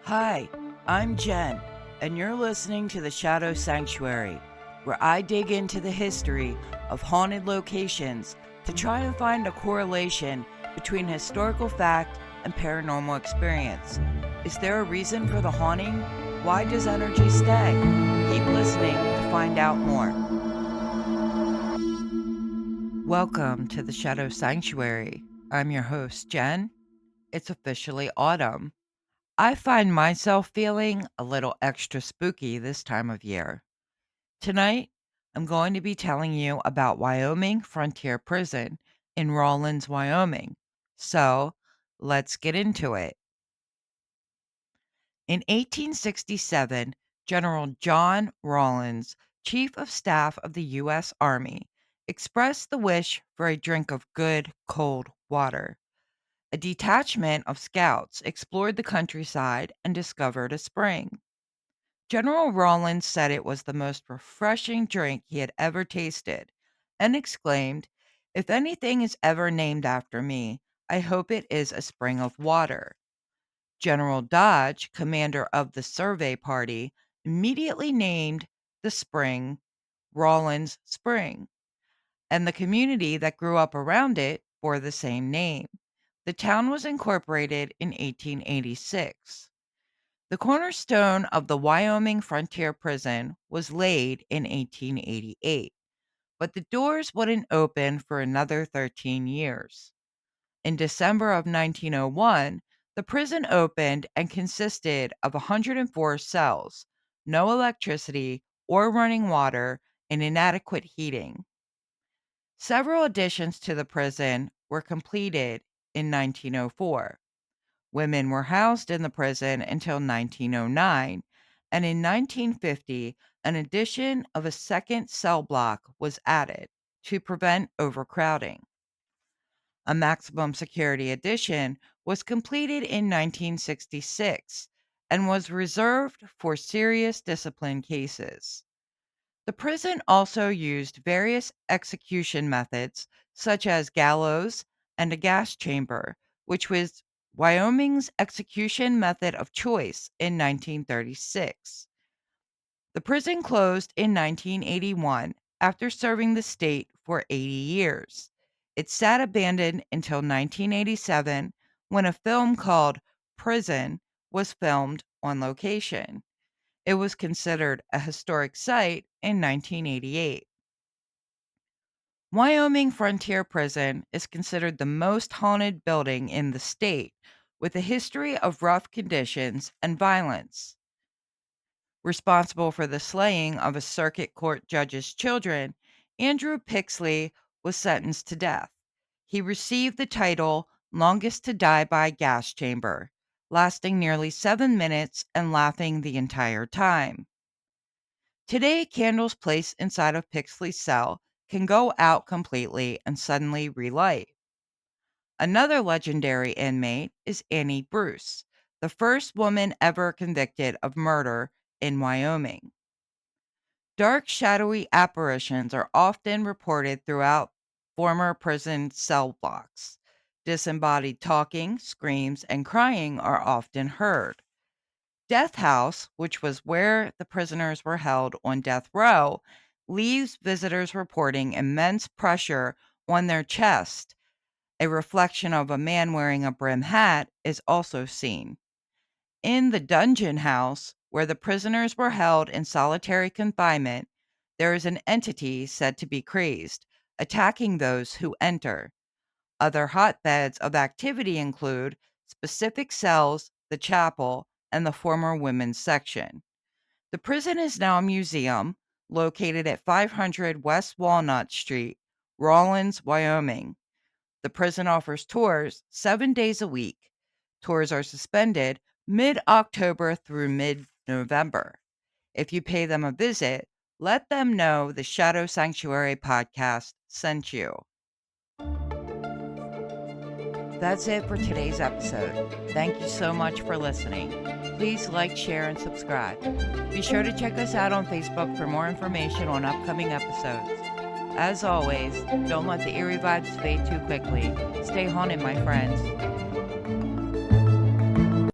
Hi, I'm Jen, and you're listening to the Shadow Sanctuary, where I dig into the history of haunted locations to try and find a correlation between historical fact and paranormal experience. Is there a reason for the haunting? Why does energy stay? Keep listening to find out more. Welcome to the Shadow Sanctuary. I'm your host, Jen. It's officially autumn. I find myself feeling a little extra spooky this time of year. Tonight, I'm going to be telling you about Wyoming Frontier Prison in Rawlins, Wyoming. So, let's get into it. In 1867, General John Rawlins, Chief of Staff of the U.S. Army, expressed the wish for a drink of good, cold water. A detachment of scouts explored the countryside and discovered a spring. General Rawlins said it was the most refreshing drink he had ever tasted and exclaimed, "If anything is ever named after me, I hope it is a spring of water." General Dodge, commander of the survey party, immediately named the spring Rawlins Spring, and the community that grew up around it bore the same name. The town was incorporated in 1886. The cornerstone of the Wyoming Frontier Prison was laid in 1888, but the doors wouldn't open for another 13 years. In December of 1901, the prison opened and consisted of 104 cells, no electricity or running water, and inadequate heating. Several additions to the prison were completed in 1904. Women were housed in the prison until 1909, and in 1950, an addition of a second cell block was added to prevent overcrowding. A maximum security addition was completed in 1966 and was reserved for serious discipline cases. The prison also used various execution methods, such as gallows and a gas chamber, which was Wyoming's execution method of choice in 1936. The prison closed in 1981 after serving the state for 80 years. It sat abandoned until 1987 when a film called Prison was filmed on location. It was considered a historic site in 1988. Wyoming Frontier Prison is considered the most haunted building in the state, with a history of rough conditions and violence. Responsible for the slaying of a circuit court judge's children, Andrew Pixley was sentenced to death. He received the title Longest to Die by Gas Chamber, lasting nearly 7 minutes and laughing the entire time. Today, candles placed inside of Pixley's cell can go out completely and suddenly relight. Another legendary inmate is Annie Bruce, the first woman ever convicted of murder in Wyoming. Dark, shadowy apparitions are often reported throughout former prison cell blocks. Disembodied talking, screams, and crying are often heard. Death House, which was where the prisoners were held on death row, leaves visitors reporting immense pressure on their chest. A reflection of a man wearing a brim hat is also seen. In the dungeon house, where the prisoners were held in solitary confinement, there is an entity said to be crazed, attacking those who enter. Other hotbeds of activity include specific cells, the chapel, and the former women's section. The prison is now a museum located at 500 West Walnut Street, Rawlins, Wyoming. The prison offers tours 7 days a week. Tours are suspended mid-October through mid-November. If you pay them a visit, let them know the Shadow Sanctuary podcast sent you. That's it for today's episode. Thank you so much for listening. Please like, share, and subscribe. Be sure to check us out on Facebook for more information on upcoming episodes. As always, don't let the eerie vibes fade too quickly. Stay haunted, my friends.